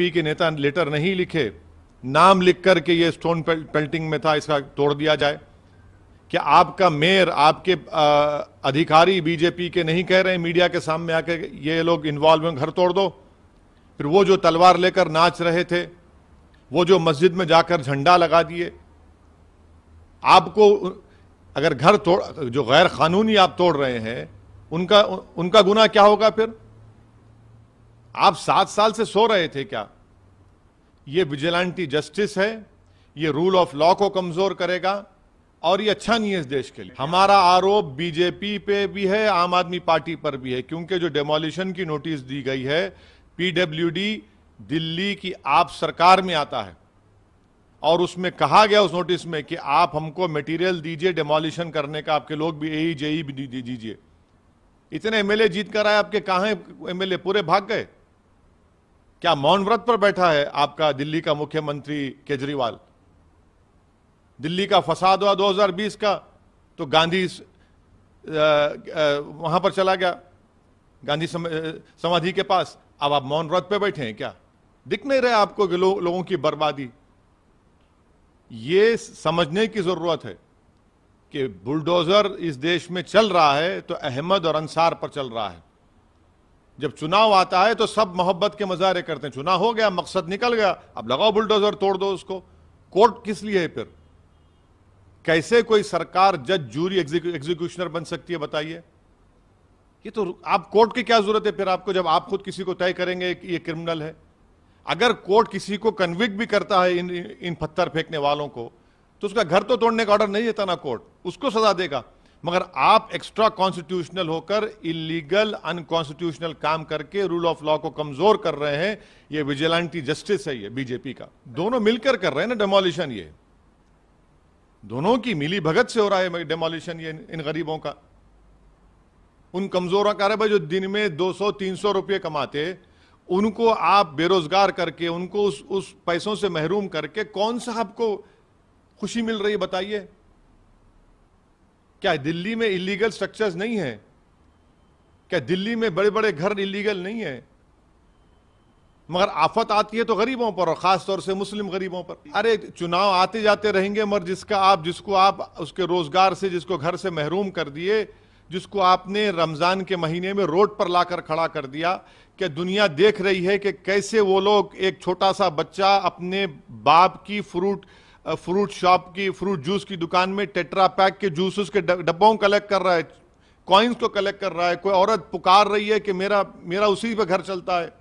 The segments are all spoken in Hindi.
बीजेपी के नेता लेटर नहीं लिखे, नाम लिख कर के ये स्टोन पेल्टिंग में था, इसका तोड़ दिया जाए? क्या आपका मेयर, आपके अधिकारी बीजेपी के नहीं कह रहे हैं मीडिया के सामने आकर ये लोग इन्वॉल्व हैं, घर तोड़ दो? फिर वो जो तलवार लेकर नाच रहे थे, वो जो मस्जिद में जाकर झंडा लगा दिए, आपको अगर घर तोड़, जो गैर कानूनी आप तोड़ रहे हैं, उनका गुनाह क्या होगा फिर? आप 7 साल से सो रहे थे क्या? ये विजिलेंटी जस्टिस है, ये रूल ऑफ लॉ को कमजोर करेगा और ये अच्छा नहीं है इस देश के लिए। हमारा आरोप बीजेपी पे भी है, आम आदमी पार्टी पर भी है, क्योंकि जो डेमोलिशन की नोटिस दी गई है, पीडब्ल्यूडी दिल्ली की आप सरकार में आता है और उसमें कहा गया उस नोटिस में कि आप हमको मटेरियल दीजिए डेमोलिशन करने का, आपके लोग भी एई जेई भी दीजिए। इतने एमएलए जीत कर आए, आपके कहां हैं एमएलए? पूरे भाग गए। क्या मौन व्रत पर बैठा है आपका दिल्ली का मुख्यमंत्री केजरीवाल? दिल्ली का फसाद हुआ 2020 का, तो गांधी वहां पर चला गया, गांधी समाधि के पास। अब आप मौन व्रत पे बैठे हैं क्या? दिख नहीं रहे आपको कि लोगों की बर्बादी? ये समझने की जरूरत है कि बुलडोजर इस देश में चल रहा है तो अहमद और अंसार पर चल रहा है। जब चुनाव आता है तो सब मोहब्बत के मजारे करते हैं, चुनाव हो गया, मकसद निकल गया, अब लगाओ बुलडोजर, तोड़ दो उसको। कोर्ट किस लिए है फिर? कैसे कोई सरकार जज, जूरी, एग्जीक्यूशनर बन सकती है बताइए? ये तो आप कोर्ट की क्या जरूरत है फिर आपको, जब आप खुद किसी को तय करेंगे कि ये क्रिमिनल है? अगर कोर्ट किसी को कन्विक्ट भी करता है इन पत्थर फेंकने वालों को, तो उसका घर तो तोड़ने का ऑर्डर नहीं देता ना कोर्ट, उसको सजा देगा। मगर आप एक्स्ट्रा कॉन्स्टिट्यूशनल होकर इलीगल, अनकॉन्स्टिट्यूशनल काम करके रूल ऑफ लॉ को कमजोर कर रहे हैं। ये विजिलेंटी जस्टिस है, ये बीजेपी का। दोनों मिलकर कर रहे हैं ना डेमोलिशन, ये दोनों की मिली भगत से हो रहा है डेमोलिशन, ये इन गरीबों का, उन कमजोरों का। भाई जो दिन में 200-300 रुपये कमाते, उनको आप बेरोजगार करके, उनको उस पैसों से महरूम करके कौन सा आपको खुशी मिल रही है बताइए? क्या दिल्ली में इलीगल स्ट्रक्चर्स नहीं है? क्या दिल्ली में बड़े बड़े घर इलीगल नहीं है? मगर आफत आती है तो गरीबों पर, और खास तौर से मुस्लिम गरीबों पर। अरे चुनाव आते जाते रहेंगे, मगर जिसको आप उसके रोजगार से, जिसको घर से महरूम कर दिए, जिसको आपने रमजान के महीने में रोड पर लाकर खड़ा कर दिया, क्या दुनिया देख रही है कि कैसे वो लोग, एक छोटा सा बच्चा अपने बाप की फ्रूट शॉप की, फ्रूट जूस की दुकान में टेट्रा पैक के जूसेस के डब्बों कलेक्ट कर रहा है, कॉइन्स को कलेक्ट कर रहा है। कोई औरत पुकार रही है कि मेरा उसी पे घर चलता है।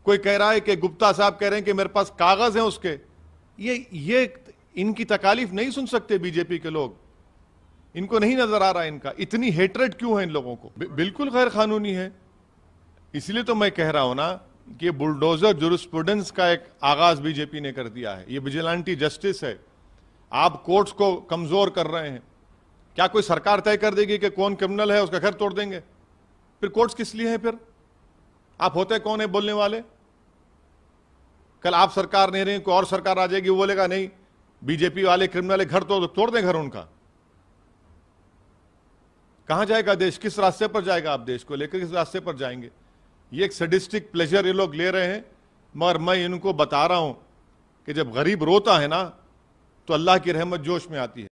कोई कह रहा है कि गुप्ता साहब कह रहे हैं कि मेरे पास कागज हैं उसके। ये इनकी तकालीफ नहीं सुन सकते बीजेपी के लोग? इनको नहीं नजर आ रहा है इनका? इतनी हेट्रेड क्यों है इन लोगों को? बिल्कुल गैर कानूनी है। इसलिए तो मैं कह रहा हूं ना कि बुलडोजर जुरिस्प्रूडेंस का एक आगाज बीजेपी ने कर दिया है। ये विजिलेंटी जस्टिस है। आप कोर्ट्स को कमजोर कर रहे हैं। क्या कोई सरकार तय कर देगी कि कौन क्रिमिनल है, उसका घर तोड़ देंगे? फिर कोर्ट्स किस लिए है? फिर आप होते कौन है बोलने वाले? कल आप सरकार नहीं रही, कोई और सरकार आ जाएगी, वो बोलेगा नहीं बीजेपी वाले क्रिमिनल है, घर तोड़ दें घर उनका। कहां जाएगा देश? किस रास्ते पर जाएगा? आप देश को लेकर किस रास्ते पर जाएंगे? ये एक सैडिस्टिक प्लेजर ये लोग ले रहे हैं। मगर मैं इनको बता रहा हूं कि जब गरीब रोता है ना, तो अल्लाह की रहमत जोश में आती है।